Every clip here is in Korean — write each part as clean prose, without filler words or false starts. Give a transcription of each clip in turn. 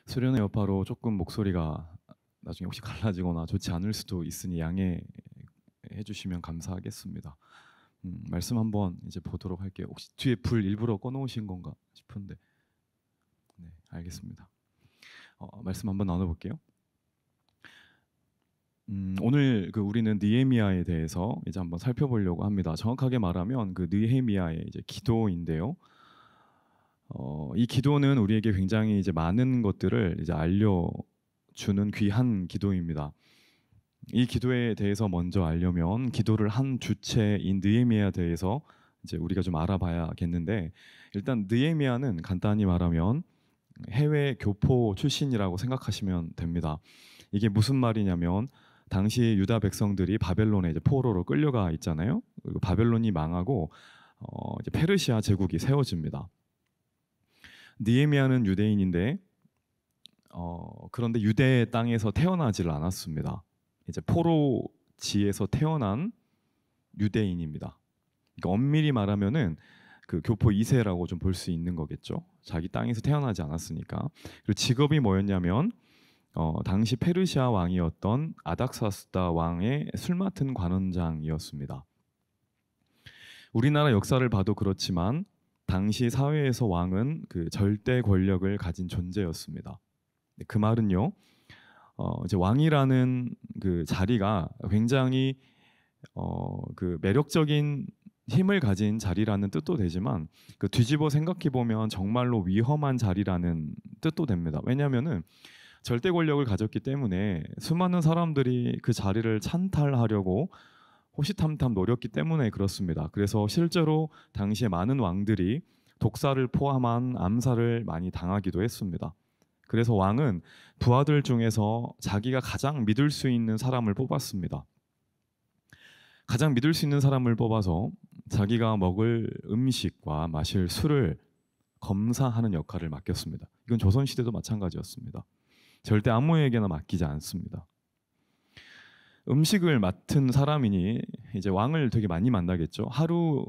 수련의 여파로 조금 목소리가 나중에 혹시 갈라지거나 좋지 않을 수도 있으니 양해해 주시면 감사하겠습니다. 말씀 한번 이제 보도록 할게요. 혹시 뒤에 불 일부러 꺼놓으신 건가 싶은데, 네, 알겠습니다. 말씀 한번 나눠볼게요. 오늘 우리는 느헤미야에 대해서 이제 한번 살펴보려고 합니다. 정확하게 말하면 느헤미야의 이제 기도인데요. 이 기도는 우리에게 굉장히 이제 많은 것들을 이제 알려주는 귀한 기도입니다. 이 기도에 대해서 먼저 알려면 기도를 한 주체인 느헤미야에 대해서 이제 우리가 좀 알아봐야겠는데, 일단 느헤미야는 간단히 말하면 해외 교포 출신이라고 생각하시면 됩니다. 이게 무슨 말이냐면 당시 유다 백성들이 바벨론에 이제 포로로 끌려가 있잖아요. 그리고 바벨론이 망하고 이제 페르시아 제국이 세워집니다. 느헤미야는 유대인인데 그런데 유대 땅에서 태어나지를 않았습니다. 이제 포로지에서 태어난 유대인입니다. 그러니까 엄밀히 말하면은 그 교포 2세라고 좀 볼 수 있는 거겠죠. 자기 땅에서 태어나지 않았으니까. 그리고 직업이 뭐였냐면 당시 페르시아 왕이었던 아닥사스다 왕의 술 맡은 관원장이었습니다. 우리나라 역사를 봐도 그렇지만 당시 사회에서 왕은 그 절대 권력을 가진 존재였습니다. 그 말은요, 이제 왕이라는 그 자리가 굉장히 그 매력적인 힘을 가진 자리라는 뜻도 되지만 뒤집어 생각해 보면 정말로 위험한 자리라는 뜻도 됩니다. 왜냐하면은 절대 권력을 가졌기 때문에 수많은 사람들이 그 자리를 찬탈하려고 호시탐탐 노렸기 때문에 그렇습니다. 그래서 실제로 당시에 많은 왕들이 독사를 포함한 암살을 많이 당하기도 했습니다. 그래서 왕은 부하들 중에서 자기가 가장 믿을 수 있는 사람을 뽑았습니다. 가장 믿을 수 있는 사람을 뽑아서 자기가 먹을 음식과 마실 술을 검사하는 역할을 맡겼습니다. 이건 조선시대도 마찬가지였습니다. 절대 아무에게나 맡기지 않습니다. 음식을 맡은 사람이니 이제 왕을 되게 많이 만나겠죠. 하루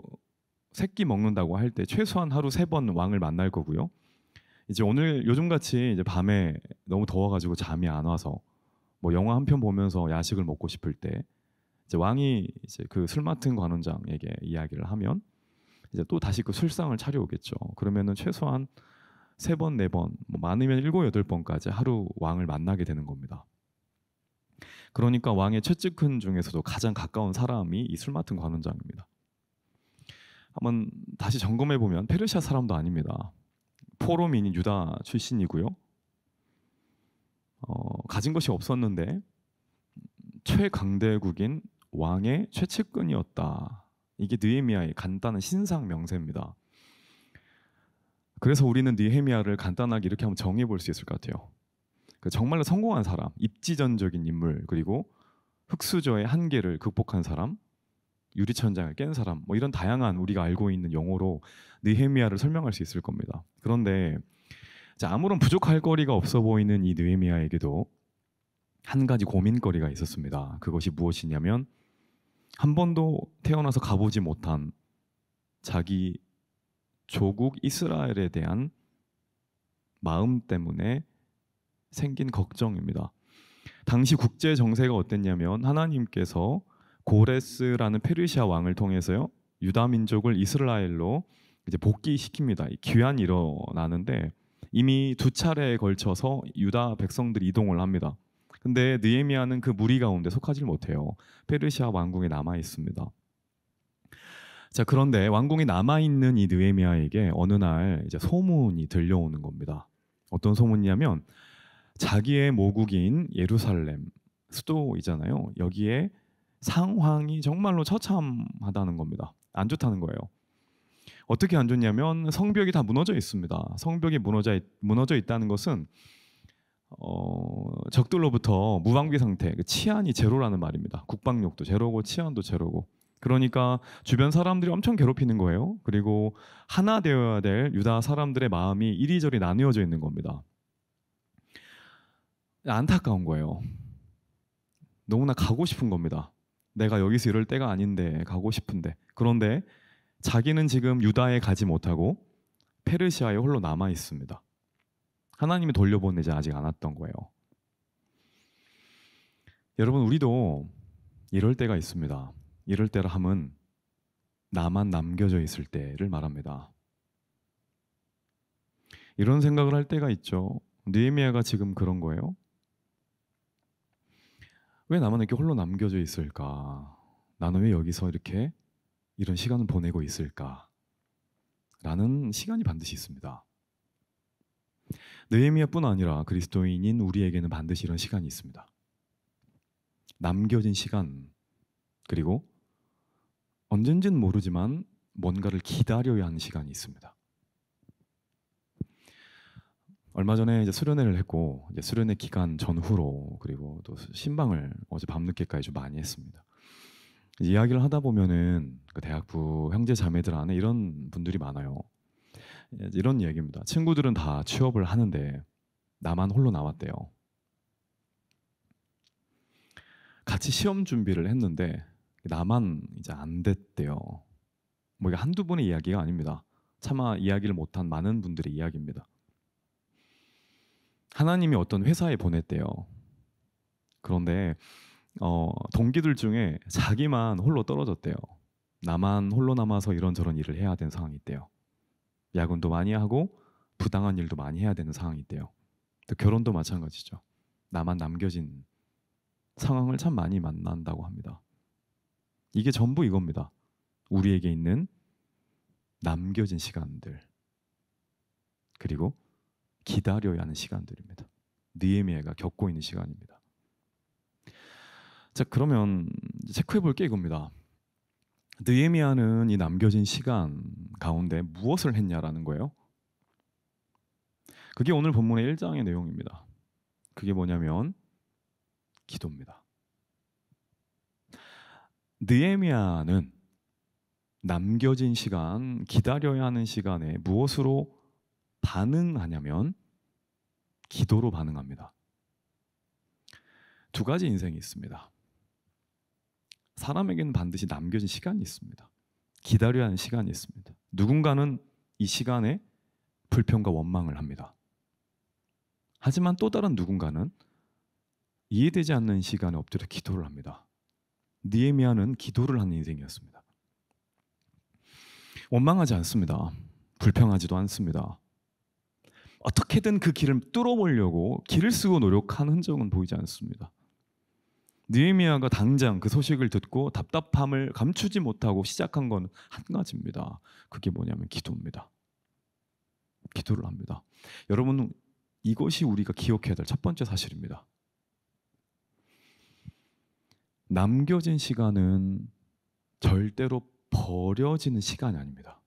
3끼 먹는다고 할 때 최소한 하루 3번 왕을 만날 거고요. 이제 오늘 요즘같이 이제 밤에 너무 더워가지고 잠이 안 와서 뭐 영화 한 편 보면서 야식을 먹고 싶을 때 이제 왕이 이제 그 술 맡은 관원장에게 이야기를 하면 이제 또 다시 그 술상을 차려오겠죠. 그러면은 최소한 3번, 4번, 뭐 많으면 7, 8번까지 하루 왕을 만나게 되는 겁니다. 그러니까 왕의 최측근 중에서도 가장 가까운 사람이 이 술 맡은 관원장입니다. 한번 다시 점검해 보면 페르시아 사람도 아닙니다. 포로민인 유다 출신이고요. 가진 것이 없었는데 최강대국인 왕의 최측근이었다. 이게 느헤미야의 간단한 신상 명세입니다. 그래서 우리는 느헤미야를 간단하게 이렇게 한번 정해 볼 수 있을 것 같아요. 정말로 성공한 사람, 입지전적인 인물, 그리고 흙수저의 한계를 극복한 사람, 유리천장을 깬 사람, 뭐 이런 다양한 우리가 알고 있는 용어로 느헤미야를 설명할 수 있을 겁니다. 그런데 아무런 부족할 거리가 없어 보이는 이 느헤미야에게도 한 가지 고민거리가 있었습니다. 그것이 무엇이냐면 한 번도 태어나서 가보지 못한 자기 조국 이스라엘에 대한 마음 때문에 생긴 걱정입니다. 당시 국제 정세가 어땠냐면 하나님께서 고레스라는 페르시아 왕을 통해서요 유다 민족을 이스라엘로 이제 복귀시킵니다. 귀환이 일어나는데 이미 2차례에 걸쳐서 유다 백성들이 이동을 합니다. 근데 느헤미야는 그 무리 가운데 속하지 못해요. 페르시아 왕궁에 남아 있습니다. 자, 그런데 왕궁에 남아 있는 이 느헤미야에게 어느 날 이제 소문이 들려오는 겁니다. 어떤 소문이냐면 자기의 모국인 예루살렘 수도이잖아요. 여기에 상황이 정말로 처참하다는 겁니다. 안 좋다는 거예요. 어떻게 안 좋냐면 성벽이 다 무너져 있습니다. 성벽이 무너져 있다는 것은 적들로부터 무방비 상태, 치안이 제로라는 말입니다. 국방력도 제로고 치안도 제로고. 그러니까 주변 사람들이 엄청 괴롭히는 거예요. 그리고 하나 되어야 될 유다 사람들의 마음이 이리저리 나뉘어져 있는 겁니다. 안타까운 거예요. 너무나 가고 싶은 겁니다. 내가 여기서 이럴 때가 아닌데 가고 싶은데. 그런데 자기는 지금 유다에 가지 못하고 페르시아에 홀로 남아 있습니다. 하나님이 돌려보내지 아직 않았던 거예요. 여러분, 우리도 이럴 때가 있습니다. 이럴 때라 함은 나만 남겨져 있을 때를 말합니다. 이런 생각을 할 때가 있죠. 느헤미야가 지금 그런 거예요. 왜 나만 이렇게 홀로 남겨져 있을까? 나는 왜 여기서 이렇게 이런 시간을 보내고 있을까? 라는 시간이 반드시 있습니다. 느헤미야뿐 아니라 그리스도인인 우리에게는 반드시 이런 시간이 있습니다. 남겨진 시간, 그리고 언젠지는 모르지만 뭔가를 기다려야 하는 시간이 있습니다. 얼마 전에 이제 수련회를 했고, 이제 수련회 기간 전후로, 그리고 또 신방을 어제 밤늦게까지 좀 많이 했습니다. 이야기를 하다 보면은 그 대학부 형제 자매들 안에 이런 분들이 많아요. 이런 이야기입니다. 친구들은 다 취업을 하는데 나만 홀로 나왔대요. 같이 시험 준비를 했는데 나만 이제 안 됐대요. 뭐 이게 한두 분의 이야기가 아닙니다. 차마 이야기를 못한 많은 분들의 이야기입니다. 하나님이 어떤 회사에 보냈대요. 그런데 동기들 중에 자기만 홀로 떨어졌대요. 나만 홀로 남아서 이런저런 일을 해야 되는 상황이 있대요. 야근도 많이 하고 부당한 일도 많이 해야 되는 상황이 있대요. 또 결혼도 마찬가지죠. 나만 남겨진 상황을 참 많이 만난다고 합니다. 이게 전부 이겁니다. 우리에게 있는 남겨진 시간들, 그리고 기다려야 하는 시간들입니다. 느헤미야가 겪고 있는 시간입니다. 자, 그러면 체크해 볼 게 이겁니다. 느헤미야는 이 남겨진 시간 가운데 무엇을 했냐라는 거예요. 그게 오늘 본문의 1장의 내용입니다. 그게 뭐냐면 기도입니다. 느헤미야는 남겨진 시간, 기다려야 하는 시간에 무엇으로 반응하냐면 기도로 반응합니다. 두 가지 인생이 있습니다. 사람에게는 반드시 남겨진 시간이 있습니다. 기다려야 하는 시간이 있습니다. 누군가는 이 시간에 불평과 원망을 합니다. 하지만 또 다른 누군가는 이해되지 않는 시간에 엎드려 기도를 합니다. 느헤미야는 기도를 하는 인생이었습니다. 원망하지 않습니다. 불평하지도 않습니다. 어떻게든 그 길을 뚫어보려고 길을 쓰고 노력한 흔적은 보이지 않습니다. 느헤미야가 당장 그 소식을 듣고 답답함을 감추지 못하고 시작한 건 한 가지입니다. 그게 뭐냐면 기도입니다. 기도를 합니다. 여러분, 이것이 우리가 기억해야 될 첫 번째 사실입니다. 남겨진 시간은 절대로 버려지는 시간이 아닙니다.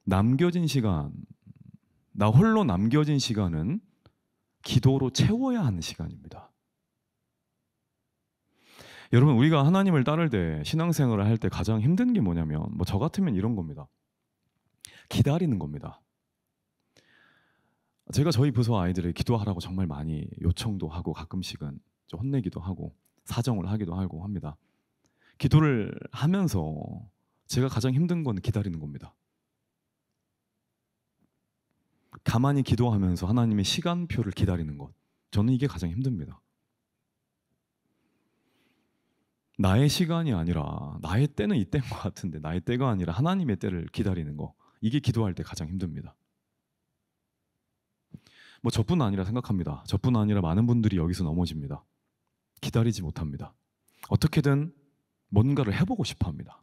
남겨진 시간, 나 홀로 남겨진 시간은 기도로 채워야 하는 시간입니다. 여러분, 우리가 하나님을 따를 때, 신앙생활을 할 때 가장 힘든 게 뭐냐면, 뭐 저 같으면 이런 겁니다. 기다리는 겁니다. 제가 저희 부서 아이들을 기도하라고 정말 많이 요청도 하고 가끔씩은 좀 혼내기도 하고 사정을 하기도 하고 합니다. 기도를 하면서 제가 가장 힘든 건 기다리는 겁니다. 가만히 기도하면서 하나님의 시간표를 기다리는 것, 저는 이게 가장 힘듭니다. 나의 시간이 아니라, 나의 때는 이 때인 것 같은데 나의 때가 아니라 하나님의 때를 기다리는 거, 이게 기도할 때 가장 힘듭니다. 뭐 저뿐 아니라 생각합니다. 저뿐 아니라 많은 분들이 여기서 넘어집니다. 기다리지 못합니다. 어떻게든 뭔가를 해보고 싶어 합니다.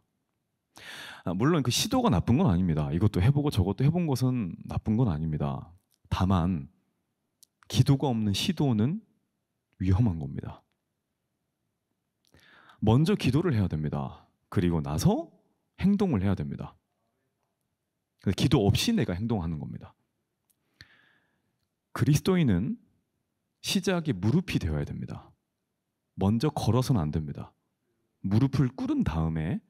물론 그 시도가 나쁜 건 아닙니다. 이것도 해보고 저것도 해본 것은 나쁜 건 아닙니다. 다만 기도가 없는 시도는 위험한 겁니다. 먼저 기도를 해야 됩니다. 그리고 나서 행동을 해야 됩니다. 기도 없이 내가 행동하는 겁니다. 그리스도인은 시작이 무릎이 되어야 됩니다. 먼저 걸어서는 안 됩니다. 무릎을 꿇은 다음에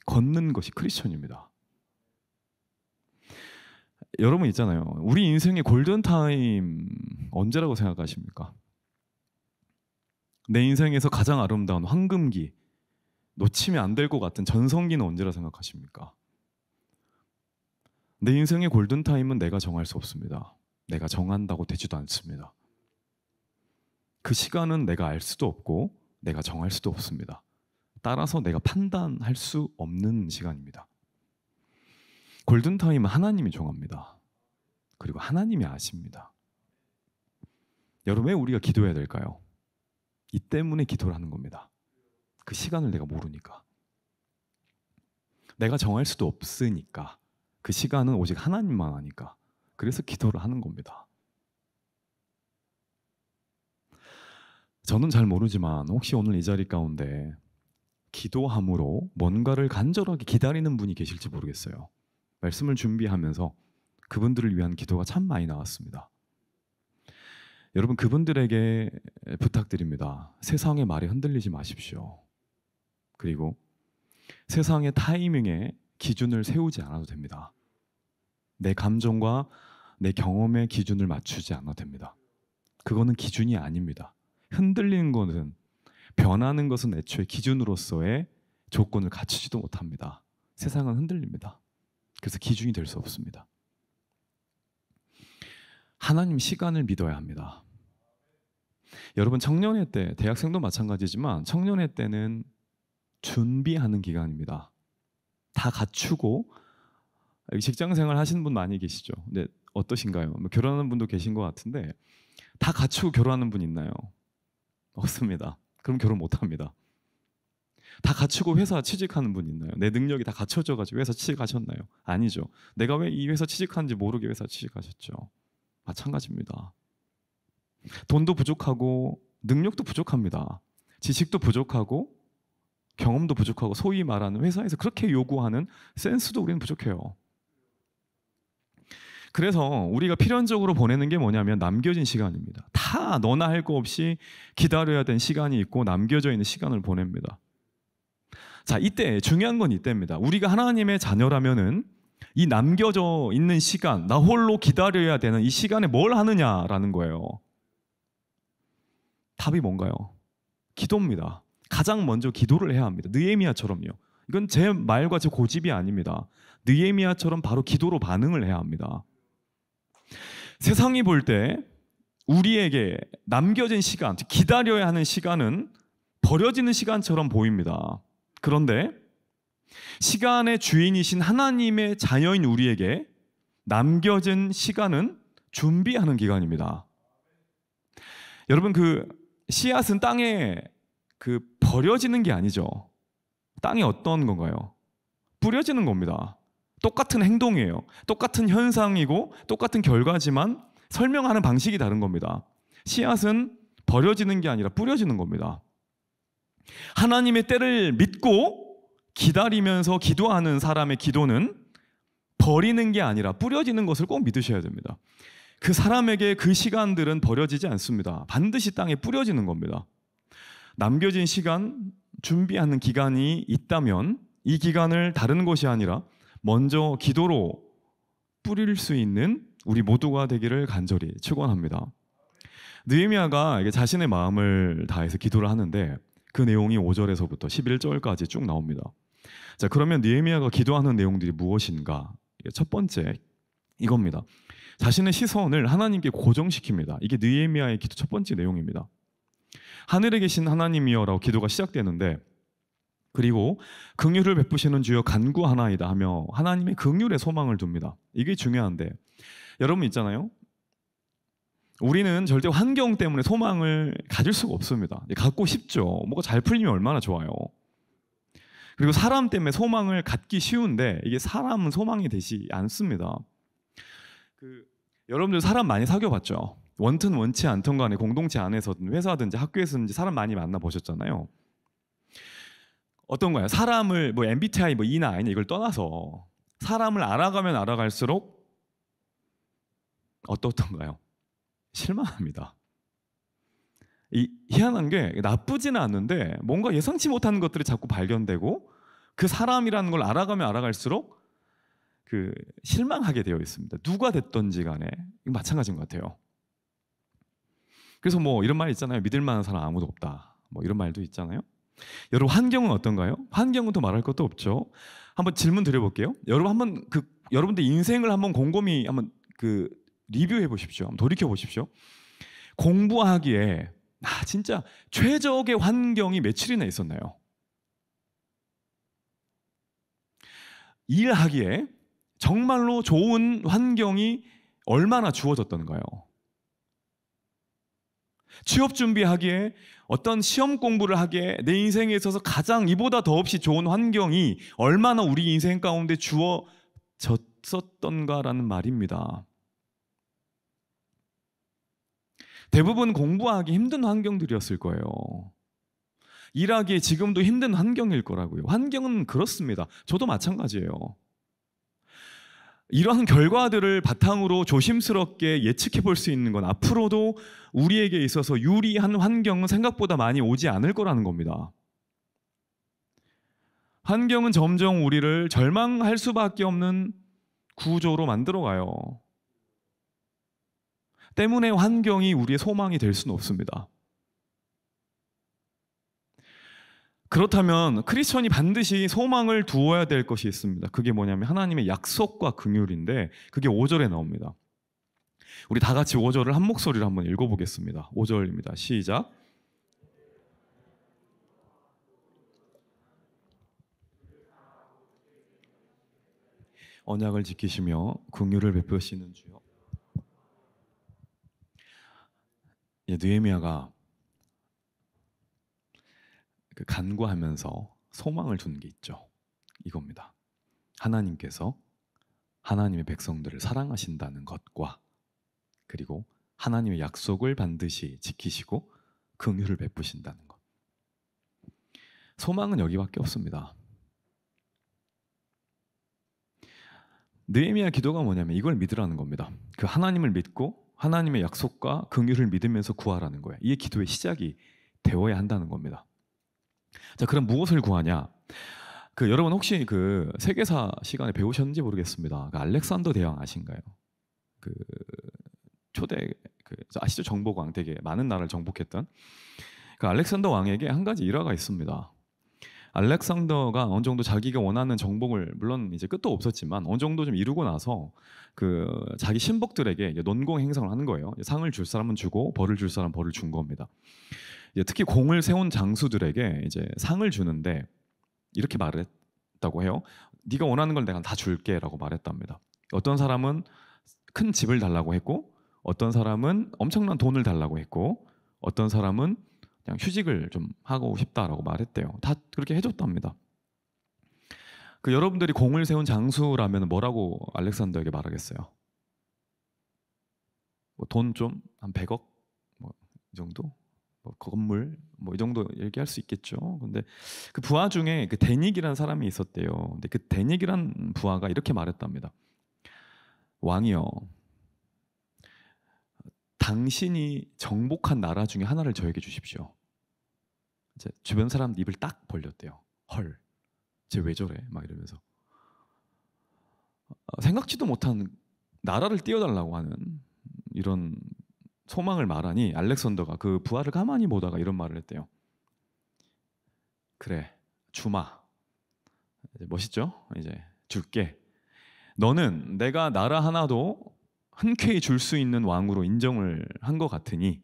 걷는 것이 크리스천입니다. 여러분 있잖아요. 우리 인생의 골든타임 언제라고 생각하십니까? 내 인생에서 가장 아름다운 황금기, 놓치면 안 될 것 같은 전성기는 언제라 생각하십니까? 내 인생의 골든타임은 내가 정할 수 없습니다. 내가 정한다고 되지도 않습니다. 그 시간은 내가 알 수도 없고 내가 정할 수도 없습니다. 따라서 내가 판단할 수 없는 시간입니다. 골든타임은 하나님이 정합니다. 그리고 하나님이 아십니다. 여러분, 왜 우리가 기도해야 될까요? 이 때문에 기도를 하는 겁니다. 그 시간을 내가 모르니까. 내가 정할 수도 없으니까. 그 시간은 오직 하나님만 아니까. 그래서 기도를 하는 겁니다. 저는 잘 모르지만 혹시 오늘 이 자리 가운데 기도함으로 뭔가를 간절하게 기다리는 분이 계실지 모르겠어요. 말씀을 준비하면서 그분들을 위한 기도가 참 많이 나왔습니다. 여러분, 그분들에게 부탁드립니다. 세상의 말에 흔들리지 마십시오. 그리고 세상의 타이밍에 기준을 세우지 않아도 됩니다. 내 감정과 내 경험의 기준을 맞추지 않아도 됩니다. 그거는 기준이 아닙니다. 흔들리는 것은, 변하는 것은 애초에 기준으로서의 조건을 갖추지도 못합니다. 세상은 흔들립니다. 그래서 기준이 될 수 없습니다. 하나님 시간을 믿어야 합니다. 여러분, 청년회 때, 대학생도 마찬가지지만 청년회 때는 준비하는 기간입니다. 다 갖추고, 직장생활 하시는 분 많이 계시죠? 근데 어떠신가요? 결혼하는 분도 계신 것 같은데 다 갖추고 결혼하는 분 있나요? 없습니다. 그럼 결혼 못합니다. 다 갖추고 회사 취직하는 분 있나요? 내 능력이 다 갖춰져가지고 회사 취직하셨나요? 아니죠. 내가 왜 이 회사 취직하는지 모르게 회사 취직하셨죠. 마찬가지입니다. 돈도 부족하고 능력도 부족합니다. 지식도 부족하고 경험도 부족하고, 소위 말하는 회사에서 그렇게 요구하는 센스도 우리는 부족해요. 그래서 우리가 필연적으로 보내는 게 뭐냐면 남겨진 시간입니다. 다 너나 할 거 없이 기다려야 되는 시간이 있고 남겨져 있는 시간을 보냅니다. 자, 이때 중요한 건 이때입니다. 우리가 하나님의 자녀라면은 이 남겨져 있는 시간, 나 홀로 기다려야 되는 이 시간에 뭘 하느냐라는 거예요. 답이 뭔가요? 기도입니다. 가장 먼저 기도를 해야 합니다. 느헤미야처럼요. 이건 제 말과 제 고집이 아닙니다. 느헤미야처럼 바로 기도로 반응을 해야 합니다. 세상이 볼 때 우리에게 남겨진 시간, 기다려야 하는 시간은 버려지는 시간처럼 보입니다. 그런데 시간의 주인이신 하나님의 자녀인 우리에게 남겨진 시간은 준비하는 기간입니다. 여러분, 그 씨앗은 땅에 버려지는 게 아니죠. 땅이 어떤 건가요? 뿌려지는 겁니다. 똑같은 행동이에요. 똑같은 현상이고 똑같은 결과지만 설명하는 방식이 다른 겁니다. 씨앗은 버려지는 게 아니라 뿌려지는 겁니다. 하나님의 때를 믿고 기다리면서 기도하는 사람의 기도는 버리는 게 아니라 뿌려지는 것을 꼭 믿으셔야 됩니다. 그 사람에게 그 시간들은 버려지지 않습니다. 반드시 땅에 뿌려지는 겁니다. 남겨진 시간, 준비하는 기간이 있다면 이 기간을 다른 것이 아니라 먼저 기도로 뿌릴 수 있는 우리 모두가 되기를 간절히 축원합니다. 느헤미야가 자신의 마음을 다해서 기도를 하는데 그 내용이 5절에서부터 11절까지 쭉 나옵니다. 자, 그러면 느헤미야가 기도하는 내용들이 무엇인가? 첫 번째 이겁니다. 자신의 시선을 하나님께 고정시킵니다. 이게 느헤미야의 기도 첫 번째 내용입니다. 하늘에 계신 하나님이여라고 기도가 시작되는데, 그리고 긍휼을 베푸시는 주여 간구하나이다 하며 하나님의 긍휼에 소망을 둡니다. 이게 중요한데, 여러분 있잖아요. 우리는 절대 환경 때문에 소망을 가질 수가 없습니다. 갖고 싶죠. 뭐가 잘 풀리면 얼마나 좋아요. 그리고 사람 때문에 소망을 갖기 쉬운데 이게 사람은 소망이 되지 않습니다. 여러분들 사람 많이 사귀어봤죠? 원튼 원치 않던 간에 공동체 안에서든 회사든지 학교에서든지 사람 많이 만나보셨잖아요. 어떤가요? 사람을 MBTI E나 I나 이걸 떠나서 사람을 알아가면 알아갈수록 어떻던가요? 실망합니다. 희한한 게 나쁘지는 않는데 뭔가 예상치 못한 것들이 자꾸 발견되고 그 사람이라는 걸 알아가면 알아갈수록 실망하게 되어 있습니다. 누가 됐던지 간에 마찬가지인 것 같아요. 그래서 이런 말 있잖아요. 믿을 만한 사람 아무도 없다. 이런 말도 있잖아요. 여러분, 환경은 어떤가요? 환경은 더 말할 것도 없죠. 한번 질문 드려볼게요. 여러분 한번 여러분들 인생을 한번 곰곰이 한번 리뷰해 보십시오. 한번 돌이켜 보십시오. 공부하기에 진짜 최적의 환경이 며칠이나 있었나요? 일하기에 정말로 좋은 환경이 얼마나 주어졌던가요? 취업 준비하기에 어떤 시험 공부를 하기에 내 인생에 있어서 가장 이보다 더없이 좋은 환경이 얼마나 우리 인생 가운데 주어졌었던가라는 말입니다. 대부분 공부하기 힘든 환경들이었을 거예요. 일하기에 지금도 힘든 환경일 거라고요. 환경은 그렇습니다. 저도 마찬가지예요. 이러한 결과들을 바탕으로 조심스럽게 예측해 볼 수 있는 건 앞으로도 우리에게 있어서 유리한 환경은 생각보다 많이 오지 않을 거라는 겁니다. 환경은 점점 우리를 절망할 수밖에 없는 구조로 만들어가요. 때문에 환경이 우리의 소망이 될 수는 없습니다. 그렇다면 크리스천이 반드시 소망을 두어야 될 것이 있습니다. 그게 뭐냐면 하나님의 약속과 긍휼인데 그게 5절에 나옵니다. 우리 다 같이 5절을 한 목소리로 한번 읽어보겠습니다. 5절입니다. 시작. 언약을 지키시며 긍휼을 베푸시는 주여. 느헤미야가 간구하면서 소망을 둔 게 있죠. 이겁니다. 하나님께서 하나님의 백성들을 사랑하신다는 것과 그리고 하나님의 약속을 반드시 지키시고 긍휼을 베푸신다는 것. 소망은 여기밖에 없습니다. 느헤미야 기도가 뭐냐면 이걸 믿으라는 겁니다. 그 하나님을 믿고 하나님의 약속과 긍휼을 믿으면서 구하라는 거예요. 이게 기도의 시작이 되어야 한다는 겁니다. 자, 그럼 무엇을 구하냐? 여러분 혹시 세계사 시간에 배우셨는지 모르겠습니다. 알렉산더 대왕 아신가요? 초대 아시죠? 정복왕 되게 많은 나라를 정복했던 알렉산더 왕에게 한 가지 일화가 있습니다. 알렉산더가 어느 정도 자기가 원하는 정복을 물론 이제 끝도 없었지만 어느 정도 좀 이루고 나서 자기 신복들에게 논공 행사를 하는 거예요. 상을 줄 사람은 주고 벌을 줄 사람은 벌을 준 겁니다. 특히 공을 세운 장수들에게 이제 상을 주는데 이렇게 말했다고 해요. 네가 원하는 걸 내가 다 줄게라고 말했답니다. 어떤 사람은 큰 집을 달라고 했고, 어떤 사람은 엄청난 돈을 달라고 했고, 어떤 사람은 그냥 휴직을 좀 하고 싶다라고 말했대요. 다 그렇게 해줬답니다. 여러분들이 공을 세운 장수라면 뭐라고 알렉산더에게 말하겠어요? 돈 좀 한 100억 이 정도? 건물 이 정도 얘기할 수 있겠죠. 근데 그 부하 중에 데닉이라는 사람이 있었대요. 근데 그 데닉이란 부하가 이렇게 말했답니다. 왕이요, 당신이 정복한 나라 중에 하나를 저에게 주십시오. 이제 주변 사람들 입을 딱 벌렸대요. 헐, 쟤 왜 저래? 막 이러면서 생각지도 못한 나라를 띄워달라고 하는 이런 소망을 말하니 알렉산더가 그 부하를 가만히 보다가 이런 말을 했대요. 그래, 주마. 멋있죠? 이제 줄게. 너는 내가 나라 하나도 흔쾌히 줄 수 있는 왕으로 인정을 한 것 같으니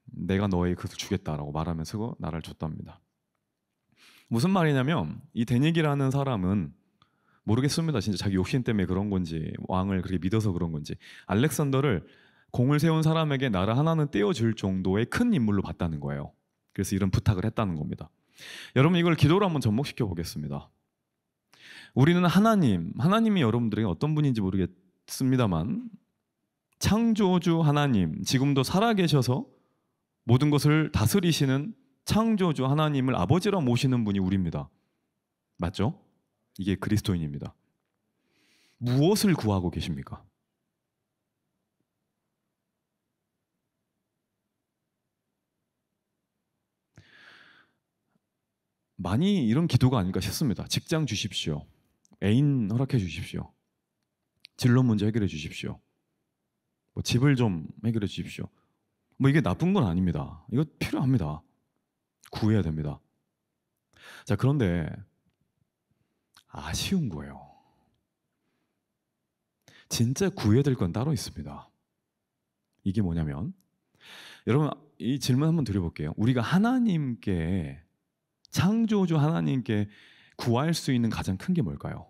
내가 너에게 그것을 주겠다라고 말하면서 그 나라를 줬답니다. 무슨 말이냐면 이 데닉이라는 사람은 모르겠습니다. 진짜 자기 욕심 때문에 그런 건지 왕을 그렇게 믿어서 그런 건지 알렉산더를 공을 세운 사람에게 나라 하나는 떼어줄 정도의 큰 인물로 봤다는 거예요. 그래서 이런 부탁을 했다는 겁니다. 여러분 이걸 기도로 한번 접목시켜 보겠습니다. 우리는 하나님이 여러분들에게 어떤 분인지 모르겠습니다만 창조주 하나님, 지금도 살아계셔서 모든 것을 다스리시는 창조주 하나님을 아버지로 모시는 분이 우리입니다. 맞죠? 이게 그리스도인입니다. 무엇을 구하고 계십니까? 많이 이런 기도가 아닐까 싶습니다. 직장 주십시오. 애인 허락해 주십시오. 진로 문제 해결해 주십시오. 집을 좀 해결해 주십시오. 이게 나쁜 건 아닙니다. 이거 필요합니다. 구해야 됩니다. 자, 그런데 아쉬운 거예요. 진짜 구해야 될 건 따로 있습니다. 이게 뭐냐면, 여러분 이 질문 한번 드려볼게요. 우리가 하나님께, 창조주 하나님께 구할 수 있는 가장 큰 게 뭘까요?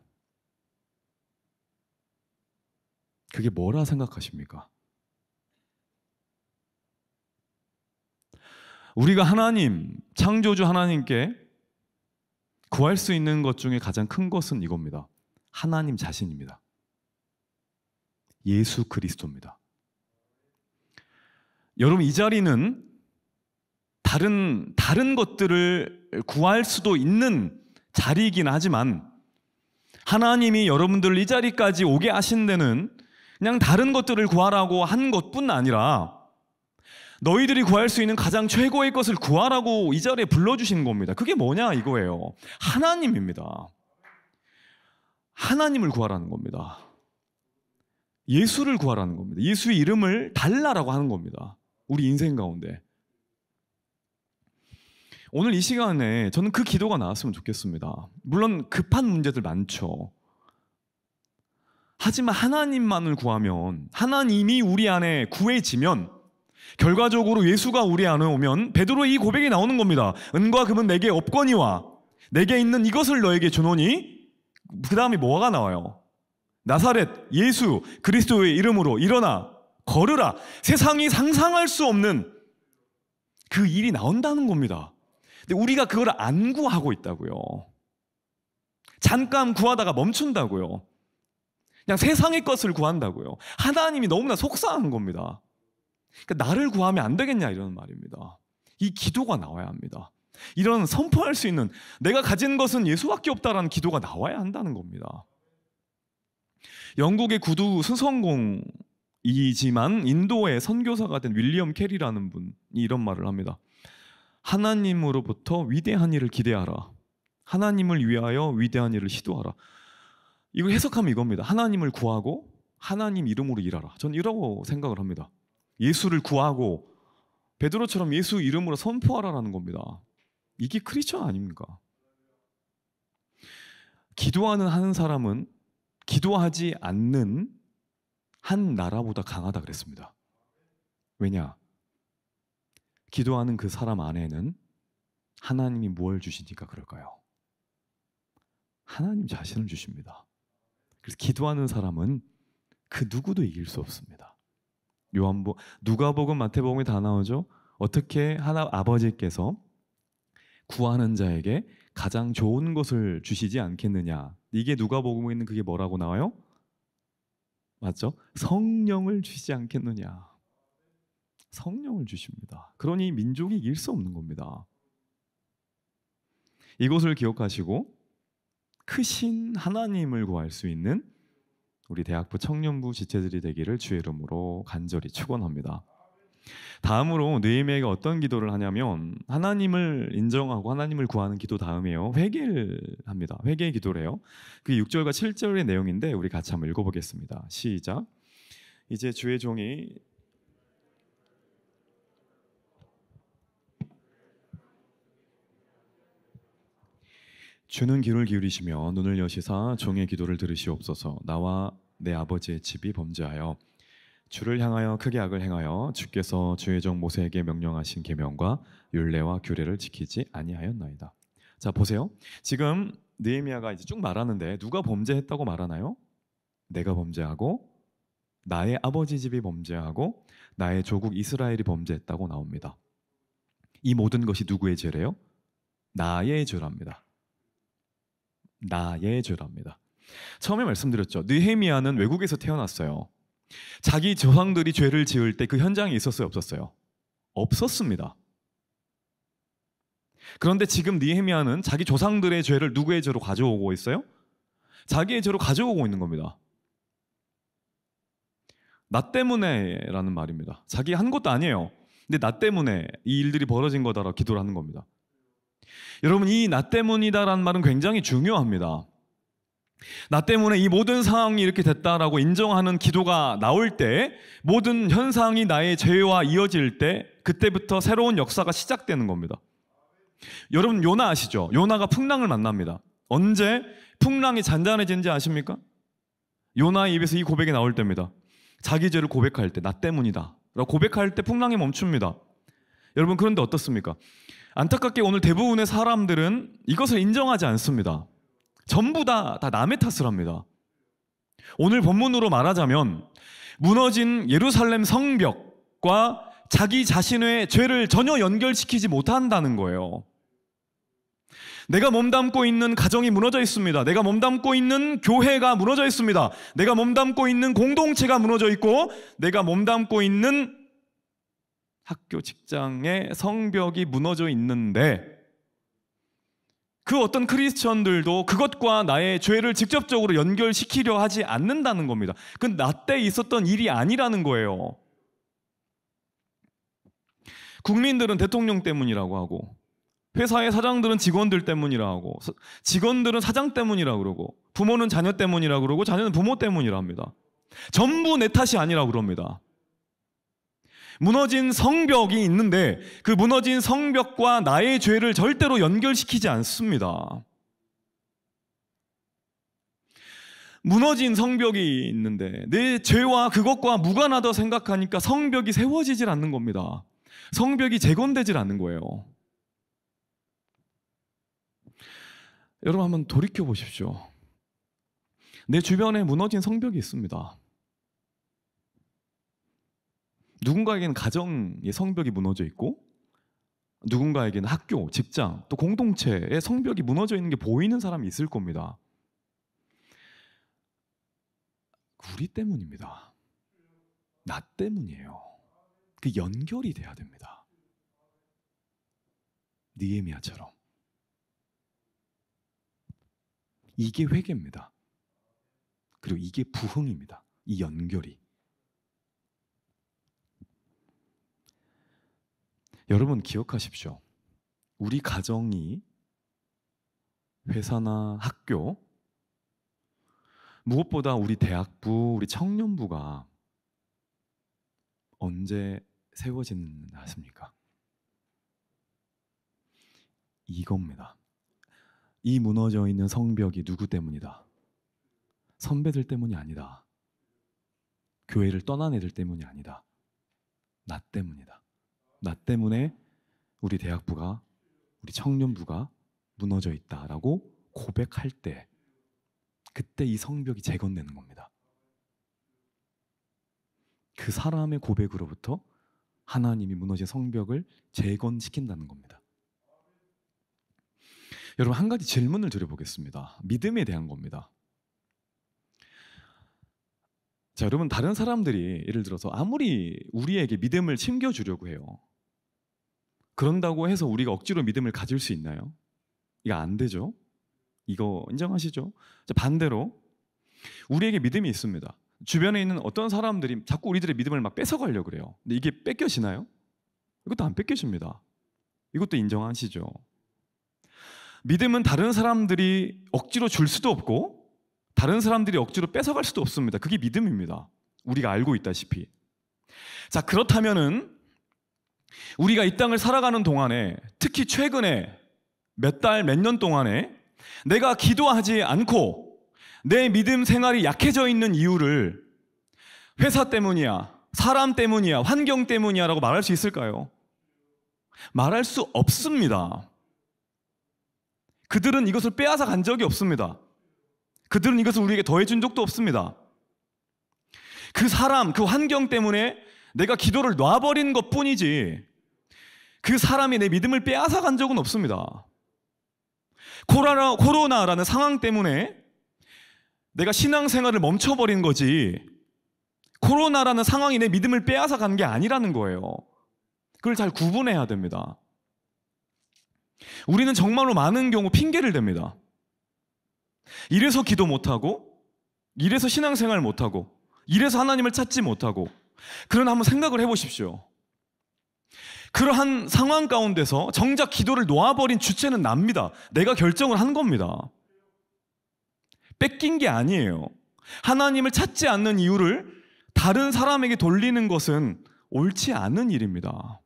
그게 뭐라 생각하십니까? 우리가 하나님, 창조주 하나님께 구할 수 있는 것 중에 가장 큰 것은 이겁니다. 하나님 자신입니다. 예수 그리스도입니다. 여러분, 이 자리는 다른 것들을 구할 수도 있는 자리이긴 하지만, 하나님이 여러분들을 이 자리까지 오게 하신 데는 그냥 다른 것들을 구하라고 한 것뿐 아니라 너희들이 구할 수 있는 가장 최고의 것을 구하라고 이 자리에 불러주시는 겁니다. 그게 뭐냐 이거예요. 하나님입니다. 하나님을 구하라는 겁니다. 예수를 구하라는 겁니다. 예수의 이름을 달라라고 하는 겁니다. 우리 인생 가운데. 오늘 이 시간에 저는 그 기도가 나왔으면 좋겠습니다. 물론 급한 문제들 많죠. 하지만 하나님만을 구하면, 하나님이 우리 안에 구해지면, 결과적으로 예수가 우리 안에 오면 베드로의 이 고백이 나오는 겁니다. 은과 금은 내게 없거니와 내게 있는 이것을 너에게 주노니, 그 다음에 뭐가 나와요? 나사렛 예수 그리스도의 이름으로 일어나 걸으라. 세상이 상상할 수 없는 그 일이 나온다는 겁니다. 근데 우리가 그걸 안 구하고 있다고요. 잠깐 구하다가 멈춘다고요. 그냥 세상의 것을 구한다고요. 하나님이 너무나 속상한 겁니다. 그러니까 나를 구하면 안 되겠냐 이런 말입니다. 이 기도가 나와야 합니다. 이런 선포할 수 있는, 내가 가진 것은 예수밖에 없다라는 기도가 나와야 한다는 겁니다. 영국의 구두 수성공이지만 인도의 선교사가 된 윌리엄 캐리라는 분이 이런 말을 합니다. 하나님으로부터 위대한 일을 기대하라. 하나님을 위하여 위대한 일을 시도하라. 이걸 해석하면 이겁니다. 하나님을 구하고 하나님 이름으로 일하라. 저는 이라고 생각을 합니다. 예수를 구하고 베드로처럼 예수 이름으로 선포하라라는 겁니다. 이게 크리스천 아닙니까? 기도하는 한 사람은 기도하지 않는 한 나라보다 강하다 그랬습니다. 왜냐? 기도하는 그 사람 안에는 하나님이 뭘 주시니까 그럴까요? 하나님 자신을 주십니다. 그래서 기도하는 사람은 그 누구도 이길 수 없습니다. 누가복음, 마태복음이 다 나오죠. 어떻게 아버지께서 구하는 자에게 가장 좋은 것을 주시지 않겠느냐. 이게 누가복음에 있는 그게 뭐라고 나와요? 맞죠? 성령을 주시지 않겠느냐. 성령을 주십니다. 그러니 민족이 이길 수 없는 겁니다. 이것을 기억하시고 크신 하나님을 구할 수 있는 우리 대학부 청년부 지체들이 되기를 주의 이름으로 간절히 축원합니다. 다음으로 느헤미야가 어떤 기도를 하냐면, 하나님을 인정하고 하나님을 구하는 기도 다음에요, 회개를 합니다. 회개의 기도래요. 그 6절과 7절의 내용인데 우리 같이 한번 읽어보겠습니다. 시작. 이제 주의 종이 주는 귀를 기울이시며 눈을 여시사 종의 기도를 들으시옵소서. 나와 내 아버지의 집이 범죄하여 주를 향하여 크게 악을 행하여 주께서 주의 종 모세에게 명령하신 계명과 율례와 규례를 지키지 아니하였나이다. 자, 보세요. 지금 느헤미야가 이제 쭉 말하는데 누가 범죄했다고 말하나요? 내가 범죄하고 나의 아버지 집이 범죄하고 나의 조국 이스라엘이 범죄했다고 나옵니다. 이 모든 것이 누구의 죄래요? 나의 죄랍니다. 나의 죄랍니다. 처음에 말씀드렸죠. 느헤미야는 외국에서 태어났어요. 자기 조상들이 죄를 지을 때 그 현장에 있었어요? 없었어요? 없었습니다. 그런데 지금 느헤미야는 자기 조상들의 죄를 누구의 죄로 가져오고 있어요? 자기의 죄로 가져오고 있는 겁니다. 나 때문에라는 말입니다. 자기 한 것도 아니에요. 근데 나 때문에 이 일들이 벌어진 거다라고 기도를 하는 겁니다. 여러분, 이 나 때문이다라는 말은 굉장히 중요합니다. 나 때문에 이 모든 상황이 이렇게 됐다라고 인정하는 기도가 나올 때, 모든 현상이 나의 죄와 이어질 때, 그때부터 새로운 역사가 시작되는 겁니다. 여러분, 요나 아시죠? 요나가 풍랑을 만납니다. 언제 풍랑이 잔잔해진지 아십니까? 요나의 입에서 이 고백이 나올 때입니다. 자기 죄를 고백할 때, 나 때문이다 라고 고백할 때 풍랑이 멈춥니다. 여러분, 그런데 어떻습니까? 안타깝게 오늘 대부분의 사람들은 이것을 인정하지 않습니다. 전부 다 남의 탓을 합니다. 오늘 본문으로 말하자면 무너진 예루살렘 성벽과 자기 자신의 죄를 전혀 연결시키지 못한다는 거예요. 내가 몸담고 있는 가정이 무너져 있습니다. 내가 몸담고 있는 교회가 무너져 있습니다. 내가 몸담고 있는 공동체가 무너져 있고, 내가 몸담고 있는 학교, 직장의 성벽이 무너져 있는데, 그 어떤 크리스천들도 그것과 나의 죄를 직접적으로 연결시키려 하지 않는다는 겁니다. 그건 나 때 있었던 일이 아니라는 거예요. 국민들은 대통령 때문이라고 하고, 회사의 사장들은 직원들 때문이라고 하고, 직원들은 사장 때문이라고 그러고, 부모는 자녀 때문이라고 그러고, 자녀는 부모 때문이라 합니다. 전부 내 탓이 아니라고 그럽니다. 무너진 성벽이 있는데 그 무너진 성벽과 나의 죄를 절대로 연결시키지 않습니다. 무너진 성벽이 있는데 내 죄와 그것과 무관하다 생각하니까 성벽이 세워지질 않는 겁니다. 성벽이 재건되질 않는 거예요. 여러분, 한번 돌이켜 보십시오. 내 주변에 무너진 성벽이 있습니다. 누군가에게는 가정의 성벽이 무너져 있고, 누군가에게는 학교, 직장, 또 공동체의 성벽이 무너져 있는 게 보이는 사람이 있을 겁니다. 우리 때문입니다. 나 때문이에요. 그 연결이 돼야 됩니다. 느헤미야처럼. 이게 회개입니다. 그리고 이게 부흥입니다. 이 연결이. 여러분, 기억하십시오. 우리 가정이, 회사나 학교, 무엇보다 우리 대학부, 우리 청년부가 언제 세워지는 아십니까? 이겁니다. 이 무너져 있는 성벽이 누구 때문이다? 선배들 때문이 아니다. 교회를 떠난 애들 때문이 아니다. 나 때문이다. 나 때문에 우리 대학부가, 우리 청년부가 무너져 있다라고 고백할 때, 그때 이 성벽이 재건되는 겁니다. 그 사람의 고백으로부터 하나님이 무너진 성벽을 재건시킨다는 겁니다. 여러분, 한 가지 질문을 드려보겠습니다. 믿음에 대한 겁니다. 자, 여러분, 다른 사람들이 예를 들어서 아무리 우리에게 믿음을 심겨주려고 해요. 그런다고 해서 우리가 억지로 믿음을 가질 수 있나요? 이거 안 되죠. 이거 인정하시죠? 자, 반대로 우리에게 믿음이 있습니다. 주변에 있는 어떤 사람들이 자꾸 우리들의 믿음을 막 뺏어가려고 그래요. 근데 이게 뺏겨지나요? 이것도 안 뺏겨집니다. 이것도 인정하시죠? 믿음은 다른 사람들이 억지로 줄 수도 없고 다른 사람들이 억지로 뺏어갈 수도 없습니다. 그게 믿음입니다. 우리가 알고 있다시피. 자, 그렇다면은 우리가 이 땅을 살아가는 동안에, 특히 최근에 몇 달, 몇 년 동안에 내가 기도하지 않고 내 믿음 생활이 약해져 있는 이유를 회사 때문이야, 사람 때문이야, 환경 때문이야 라고 말할 수 있을까요? 말할 수 없습니다. 그들은 이것을 빼앗아 간 적이 없습니다. 그들은 이것을 우리에게 더해준 적도 없습니다. 그 사람, 그 환경 때문에 내가 기도를 놔버린 것뿐이지 그 사람이 내 믿음을 빼앗아 간 적은 없습니다. 코로나라는 상황 때문에 내가 신앙생활을 멈춰버린 거지 코로나라는 상황이 내 믿음을 빼앗아 간 게 아니라는 거예요. 그걸 잘 구분해야 됩니다. 우리는 정말로 많은 경우 핑계를 댑니다. 이래서 기도 못하고, 이래서 신앙생활 못하고, 이래서 하나님을 찾지 못하고. 그러나 한번 생각을 해보십시오. 그러한 상황 가운데서 정작 기도를 놓아버린 주체는 납니다. 내가 결정을 한 겁니다. 뺏긴 게 아니에요. 하나님을 찾지 않는 이유를 다른 사람에게 돌리는 것은 옳지 않은 일입니다.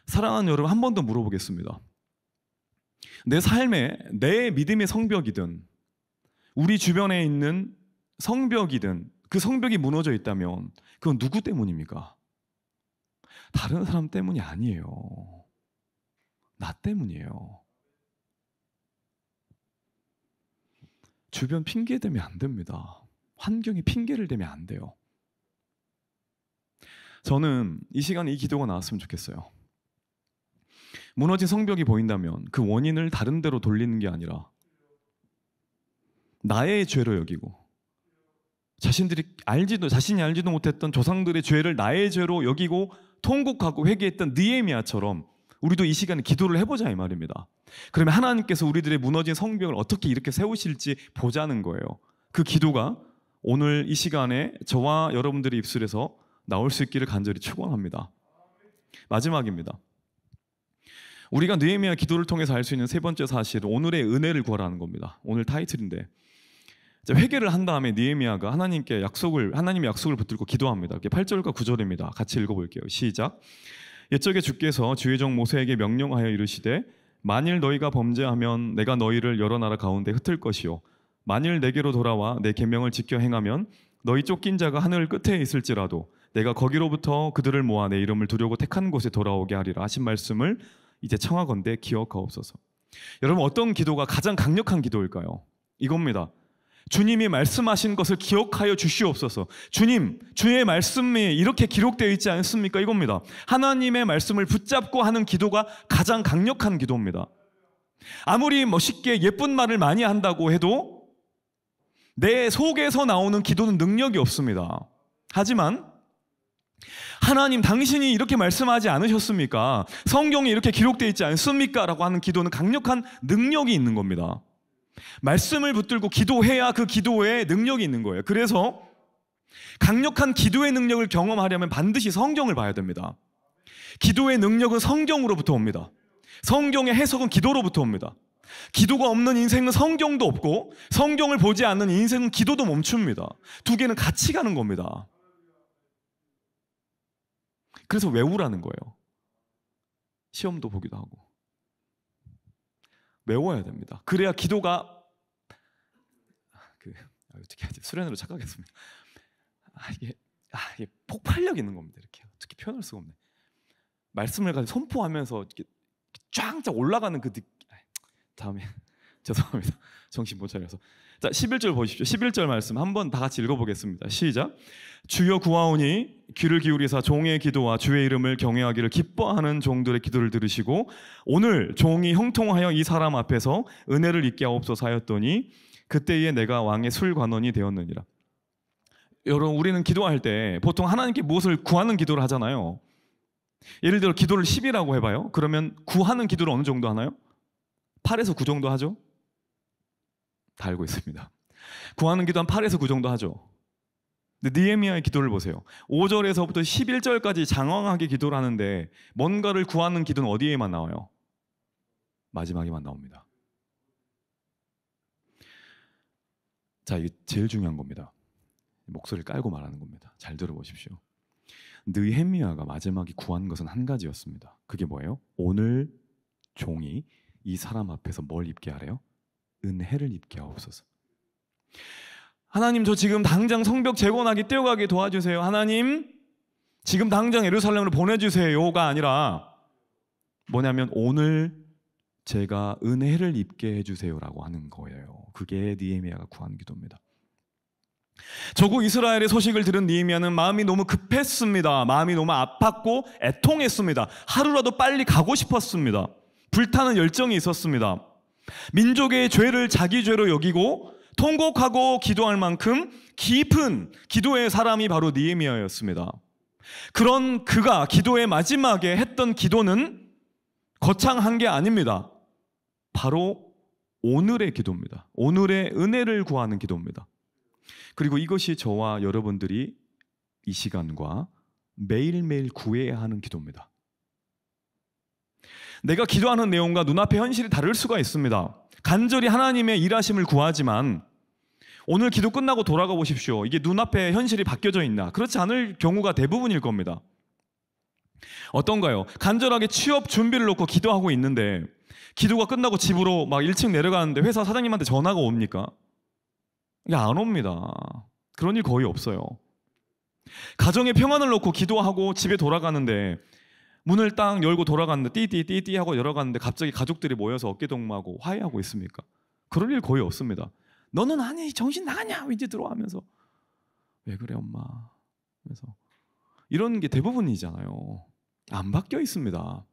사랑하는 여러분, 한 번 더 물어보겠습니다. 내 삶에 내 믿음의 성벽이든 우리 주변에 있는 성벽이든 그 성벽이 무너져 있다면 그건 누구 때문입니까? 다른 사람 때문이 아니에요. 나 때문이에요. 주변 핑계 대면 안 됩니다. 환경이 핑계를 대면 안 돼요. 저는 이 시간에 이 기도가 나왔으면 좋겠어요. 무너진 성벽이 보인다면 그 원인을 다른 데로 돌리는 게 아니라 나의 죄로 여기고 자신이 알지도 못했던 조상들의 죄를 나의 죄로 여기고 통곡하고 회개했던 느헤미야처럼 우리도 이 시간에 기도를 해보자 이 말입니다. 그러면 하나님께서 우리들의 무너진 성벽을 어떻게 이렇게 세우실지 보자는 거예요. 그 기도가 오늘 이 시간에 저와 여러분들의 입술에서 나올 수 있기를 간절히 축원합니다. 마지막입니다. 우리가 느헤미야 기도를 통해서 알 수 있는 세 번째 사실은 오늘의 은혜를 구하라는 겁니다. 오늘 타이틀인데 회개를 한 다음에 느헤미야가 하나님의 약속을 붙들고 기도합니다. 8절과 9절입니다. 같이 읽어볼게요. 시작. 옛적에 주께서 주의 종 모세에게 명령하여 이르시되 만일 너희가 범죄하면 내가 너희를 여러 나라 가운데 흩을 것이요 만일 내게로 돌아와 내 계명을 지켜 행하면 너희 쫓긴 자가 하늘 끝에 있을지라도 내가 거기로부터 그들을 모아 내 이름을 두려고 택한 곳에 돌아오게 하리라 하신 말씀을 이제 청하건대 기억하옵소서. 여러분, 어떤 기도가 가장 강력한 기도일까요? 이겁니다. 주님이 말씀하신 것을 기억하여 주시옵소서. 주님, 주의 말씀이 이렇게 기록되어 있지 않습니까? 이겁니다. 하나님의 말씀을 붙잡고 하는 기도가 가장 강력한 기도입니다. 아무리 멋있게 예쁜 말을 많이 한다고 해도 내 속에서 나오는 기도는 능력이 없습니다. 하지만 하나님, 당신이 이렇게 말씀하지 않으셨습니까? 성경에 이렇게 기록되어 있지 않습니까? 라고 하는 기도는 강력한 능력이 있는 겁니다. 말씀을 붙들고 기도해야 그 기도에 능력이 있는 거예요. 그래서 강력한 기도의 능력을 경험하려면 반드시 성경을 봐야 됩니다. 기도의 능력은 성경으로부터 옵니다. 성경의 해석은 기도로부터 옵니다. 기도가 없는 인생은 성경도 없고 성경을 보지 않는 인생은 기도도 멈춥니다. 두 개는 같이 가는 겁니다. 그래서 외우라는 거예요. 시험도 보기도 하고 외워야 됩니다. 그래야 기도가 어떻게 하지? 수련으로 착각했습니다. 이게 폭발력 있는 겁니다. 이렇게 어떻게 표현할 수가 없네. 말씀을 가지고 선포하면서 이렇게 쫙쫙 올라가는 그 다음에 죄송합니다. 정신 못 차려서. 자, 11절 보십시오. 11절 말씀 한번 다 같이 읽어보겠습니다. 시작. 주여 구하오니 귀를 기울이사 종의 기도와 주의 이름을 경외하기를 기뻐하는 종들의 기도를 들으시고 오늘 종이 형통하여 이 사람 앞에서 은혜를 입게 하옵소서 하였더니 그때에 내가 왕의 술관원이 되었느니라. 여러분, 우리는 기도할 때 보통 하나님께 무엇을 구하는 기도를 하잖아요. 예를 들어 기도를 10이라고 해봐요. 그러면 구하는 기도를 어느 정도 하나요? 8에서 9 정도 하죠? 다 알고 있습니다. 구하는 기도 한 8에서 9 정도 하죠. 근데 느헤미야의 기도를 보세요. 5절에서부터 11절까지 장황하게 기도를 하는데 뭔가를 구하는 기도는 어디에만 나와요? 마지막에만 나옵니다. 자, 이게 제일 중요한 겁니다. 목소리를 깔고 말하는 겁니다. 잘 들어보십시오. 느헤미야가 마지막에 구한 것은 한 가지였습니다. 그게 뭐예요? 오늘 종이 이 사람 앞에서 뭘 입게 하래요? 은혜를 입게 하옵소서. 하나님, 저 지금 당장 성벽 재건하기 뛰어가게 도와주세요. 하나님, 지금 당장 예루살렘으로 보내주세요가 아니라 뭐냐면 오늘 제가 은혜를 입게 해주세요라고 하는 거예요. 그게 느헤미야가 구한 기도입니다. 저국 이스라엘의 소식을 들은 느헤미야는 마음이 너무 급했습니다. 마음이 너무 아팠고 애통했습니다. 하루라도 빨리 가고 싶었습니다. 불타는 열정이 있었습니다. 민족의 죄를 자기 죄로 여기고 통곡하고 기도할 만큼 깊은 기도의 사람이 바로 느헤미야였습니다. 그런 그가 기도의 마지막에 했던 기도는 거창한 게 아닙니다. 바로 오늘의 기도입니다. 오늘의 은혜를 구하는 기도입니다. 그리고 이것이 저와 여러분들이 이 시간과 매일매일 구해야 하는 기도입니다. 내가 기도하는 내용과 눈앞의 현실이 다를 수가 있습니다. 간절히 하나님의 일하심을 구하지만 오늘 기도 끝나고 돌아가 보십시오. 이게 눈앞에 현실이 바뀌어져 있나? 그렇지 않을 경우가 대부분일 겁니다. 어떤가요? 간절하게 취업 준비를 놓고 기도하고 있는데 기도가 끝나고 집으로 막 1층 내려가는데 회사 사장님한테 전화가 옵니까? 이게 안 옵니다. 그런 일 거의 없어요. 가정의 평안을 놓고 기도하고 집에 돌아가는데 문을 딱 열고 돌아갔는데 띠띠띠띠 하고 열어갔는데 갑자기 가족들이 모여서 어깨동무하고 화해하고 있습니까? 그럴 일 거의 없습니다. 너는 아니 정신 나갔냐? 이제 들어가면서 왜 그래 엄마? 그래서 이런 게 대부분이잖아요. 안 바뀌어 있습니다.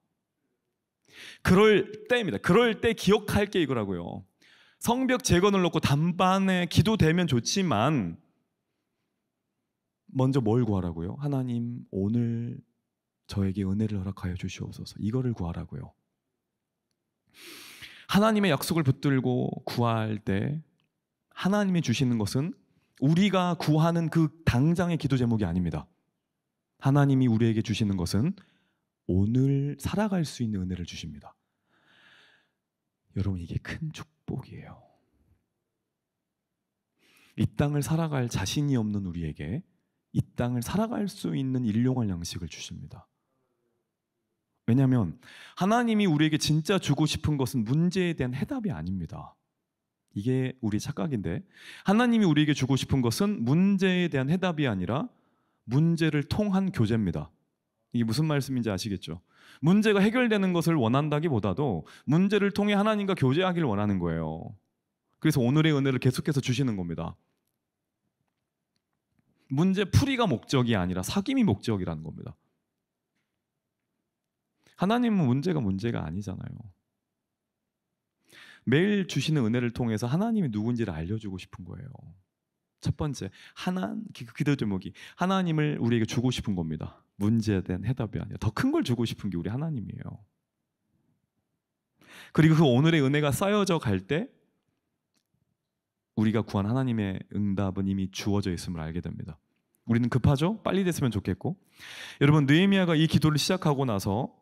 그럴 때입니다. 그럴 때 기억할 게 이거라고요. 성벽 재건을 놓고 단반에 기도되면 좋지만 먼저 뭘 구하라고요? 하나님 오늘 저에게 은혜를 허락하여 주시옵소서. 이거를 구하라고요. 하나님의 약속을 붙들고 구할 때 하나님이 주시는 것은 우리가 구하는 그 당장의 기도 제목이 아닙니다. 하나님이 우리에게 주시는 것은 오늘 살아갈 수 있는 은혜를 주십니다. 여러분 이게 큰 축복이에요. 이 땅을 살아갈 자신이 없는 우리에게 이 땅을 살아갈 수 있는 일용할 양식을 주십니다. 왜냐하면 하나님이 우리에게 진짜 주고 싶은 것은 문제에 대한 해답이 아닙니다. 이게 우리 착각인데 하나님이 우리에게 주고 싶은 것은 문제에 대한 해답이 아니라 문제를 통한 교제입니다. 이게 무슨 말씀인지 아시겠죠? 문제가 해결되는 것을 원한다기보다도 문제를 통해 하나님과 교제하기를 원하는 거예요. 그래서 오늘의 은혜를 계속해서 주시는 겁니다. 문제 풀이가 목적이 아니라 사귐이 목적이라는 겁니다. 하나님은 문제가 아니잖아요. 매일 주시는 은혜를 통해서 하나님이 누군지를 알려주고 싶은 거예요. 첫 번째, 기도 제목이 하나님을 우리에게 주고 싶은 겁니다. 문제에 대한 해답이 아니라 더 큰 걸 주고 싶은 게 우리 하나님이에요. 그리고 그 오늘의 은혜가 쌓여져 갈 때 우리가 구한 하나님의 응답은 이미 주어져 있음을 알게 됩니다. 우리는 급하죠? 빨리 됐으면 좋겠고. 여러분 느헤미야가 이 기도를 시작하고 나서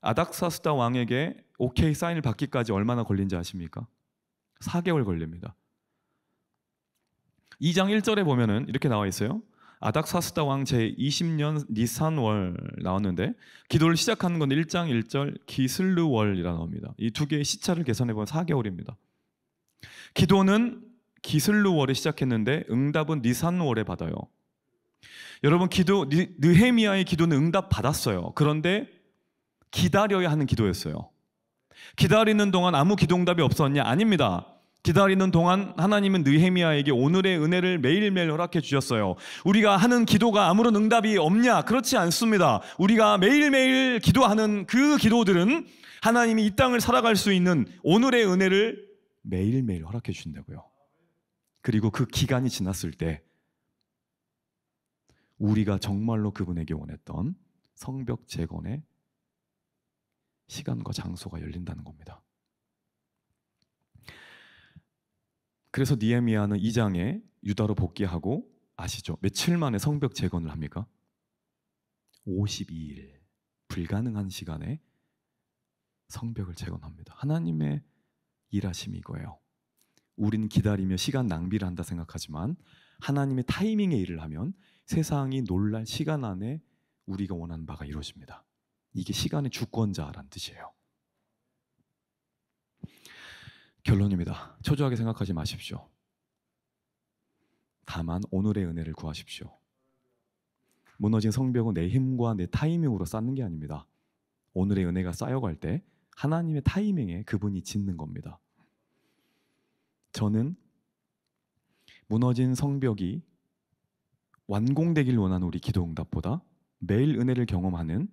아닥사스다 왕에게 오케이 사인을 받기까지 얼마나 걸린지 아십니까? 4개월 걸립니다. 2장 1절에 보면은 이렇게 나와 있어요. 아닥사스다 왕 제20년 니산월 나왔는데 기도를 시작하는 건 1장 1절 기슬르월이라 나옵니다. 이 두 개의 시차를 계산해 보면 4개월입니다. 기도는 기슬르월에 시작했는데 응답은 니산월에 받아요. 여러분 느헤미야의 기도는 응답 받았어요. 그런데 기다려야 하는 기도였어요. 기다리는 동안 아무 기도응답이 없었냐? 아닙니다. 기다리는 동안 하나님은 느헤미야에게 오늘의 은혜를 매일매일 허락해 주셨어요. 우리가 하는 기도가 아무런 응답이 없냐? 그렇지 않습니다. 우리가 매일매일 기도하는 그 기도들은 하나님이 이 땅을 살아갈 수 있는 오늘의 은혜를 매일매일 허락해 주신다고요. 그리고 그 기간이 지났을 때 우리가 정말로 그분에게 원했던 성벽 재건의 시간과 장소가 열린다는 겁니다. 그래서 느헤미야는 2장에 유다로 복귀하고 아시죠? 며칠 만에 성벽 재건을 합니까? 52일. 불가능한 시간에 성벽을 재건합니다. 하나님의 일하심이 이거예요. 우리는 기다리며 시간 낭비를 한다 생각하지만 하나님의 타이밍에 일을 하면 세상이 놀랄 시간 안에 우리가 원하는 바가 이루어집니다. 이게 시간의 주권자라는 뜻이에요. 결론입니다. 초조하게 생각하지 마십시오. 다만 오늘의 은혜를 구하십시오. 무너진 성벽은 내 힘과 내 타이밍으로 쌓는 게 아닙니다. 오늘의 은혜가 쌓여갈 때 하나님의 타이밍에 그분이 짓는 겁니다. 저는 무너진 성벽이 완공되길 원하는 우리 기도응답보다 매일 은혜를 경험하는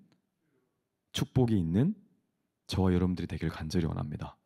축복이 있는 저와 여러분들이 되길 간절히 원합니다.